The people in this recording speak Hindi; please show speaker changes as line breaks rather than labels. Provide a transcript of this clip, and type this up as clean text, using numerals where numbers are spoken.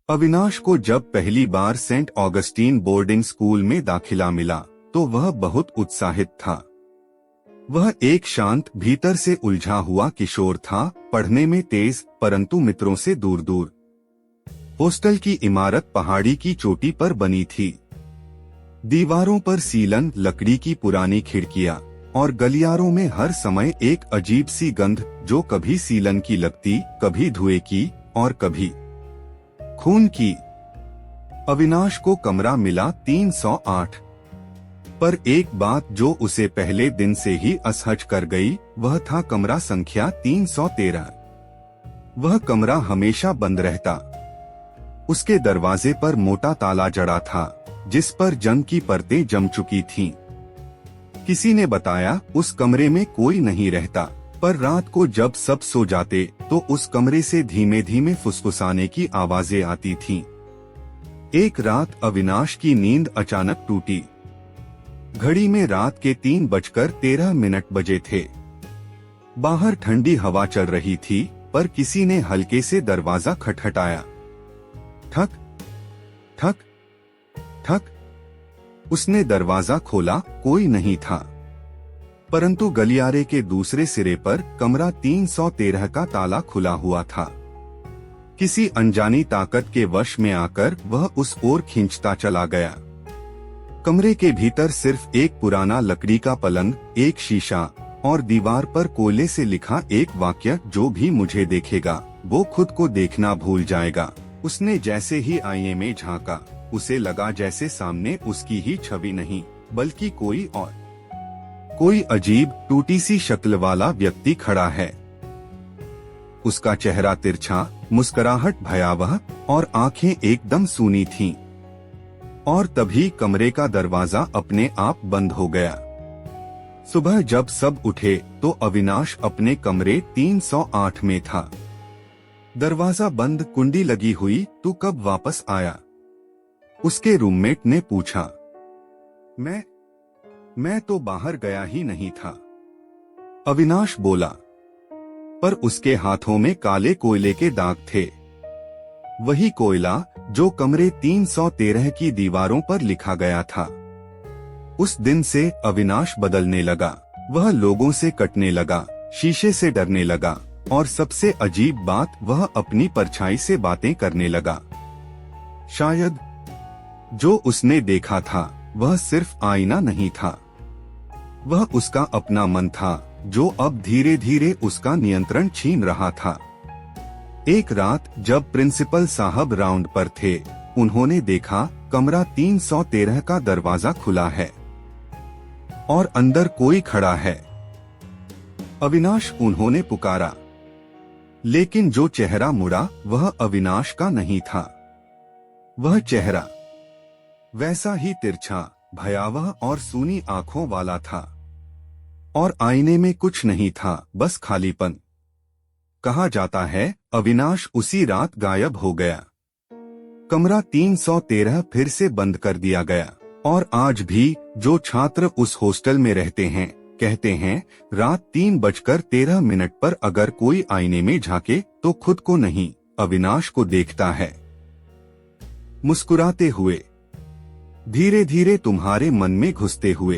अविनाश को जब पहली बार सेंट ऑगस्टीन बोर्डिंग स्कूल में दाखिला मिला तो वह बहुत उत्साहित था। वह एक शांत, भीतर से उलझा हुआ किशोर था, पढ़ने में तेज परंतु मित्रों से दूर दूर। हॉस्टल की इमारत पहाड़ी की चोटी पर बनी थी। दीवारों पर सीलन, लकड़ी की पुरानी खिड़कियां और गलियारों में हर समय एक अजीब सी गंध, जो कभी सीलन की लगती, कभी धुएं की और कभी खून की। अविनाश को कमरा मिला 308, पर एक बात जो उसे पहले दिन से ही असहज कर गई, वह था कमरा संख्या 313। वह कमरा हमेशा बंद रहता। उसके दरवाजे पर मोटा ताला जड़ा था, जिस पर जंग की परतें जम चुकी थीं। किसी ने बताया उस कमरे में कोई नहीं रहता, पर रात को जब सब सो जाते तो उस कमरे से धीमे धीमे फुसफुसाने की आवाजें आती थीं। एक रात अविनाश की नींद अचानक टूटी। घड़ी में रात के 3:13 बजे थे। बाहर ठंडी हवा चल रही थी, पर किसी ने हल्के से दरवाजा खटखटाया। ठक ठक ठक। उसने दरवाजा खोला, कोई नहीं था, परंतु गलियारे के दूसरे सिरे पर कमरा 313 का ताला खुला हुआ था। किसी अनजानी ताकत के वश में आकर वह उस ओर खींचता चला गया। कमरे के भीतर सिर्फ एक पुराना लकड़ी का पलंग, एक शीशा और दीवार पर कोयले से लिखा एक वाक्य, जो भी मुझे देखेगा वो खुद को देखना भूल जाएगा। उसने जैसे ही आईने में झांका, उसे लगा जैसे सामने उसकी ही छवि नहीं, बल्कि कोई अजीब, टूटी सी शक्ल वाला व्यक्ति खड़ा है। उसका चेहरा तिरछा, मुस्कुराहट भयावह और आंखें एकदम सूनी थीं। और तभी कमरे का दरवाजा अपने आप बंद हो गया। सुबह जब सब उठे तो अविनाश अपने कमरे 308 में था। दरवाजा बंद, कुंडी लगी हुई। तू कब वापस आया? उसके रूममेट ने पूछा। मैं तो बाहर गया ही नहीं था, अविनाश बोला। पर उसके हाथों में काले कोयले के दाग थे। वही कोयला जो कमरे 313 की दीवारों पर लिखा गया था। उस दिन से अविनाश बदलने लगा। वह लोगों से कटने लगा, शीशे से डरने लगा और सबसे अजीब बात, वह अपनी परछाई से बातें करने लगा। शायद जो उसने देखा था वह सिर्फ आईना नहीं था, वह उसका अपना मन था, जो अब धीरे धीरे उसका नियंत्रण छीन रहा था। एक रात जब प्रिंसिपल साहब राउंड पर थे, उन्होंने देखा कमरा 313 का दरवाजा खुला है और अंदर कोई खड़ा है। अविनाश, उन्होंने पुकारा, लेकिन जो चेहरा मुड़ा वह अविनाश का नहीं था। वह चेहरा वैसा ही तिरछा, भयावह और सूनी आंखों वाला था, और आईने में कुछ नहीं था, बस खालीपन। कहा जाता है अविनाश उसी रात गायब हो गया। कमरा 313 फिर से बंद कर दिया गया, और आज भी जो छात्र उस हॉस्टल में रहते हैं कहते हैं, रात 3:13 पर अगर कोई आईने में झांके तो खुद को नहीं, अविनाश को देखता है। मुस्कुराते हुए, धीरे धीरे तुम्हारे मन में घुसते हुए।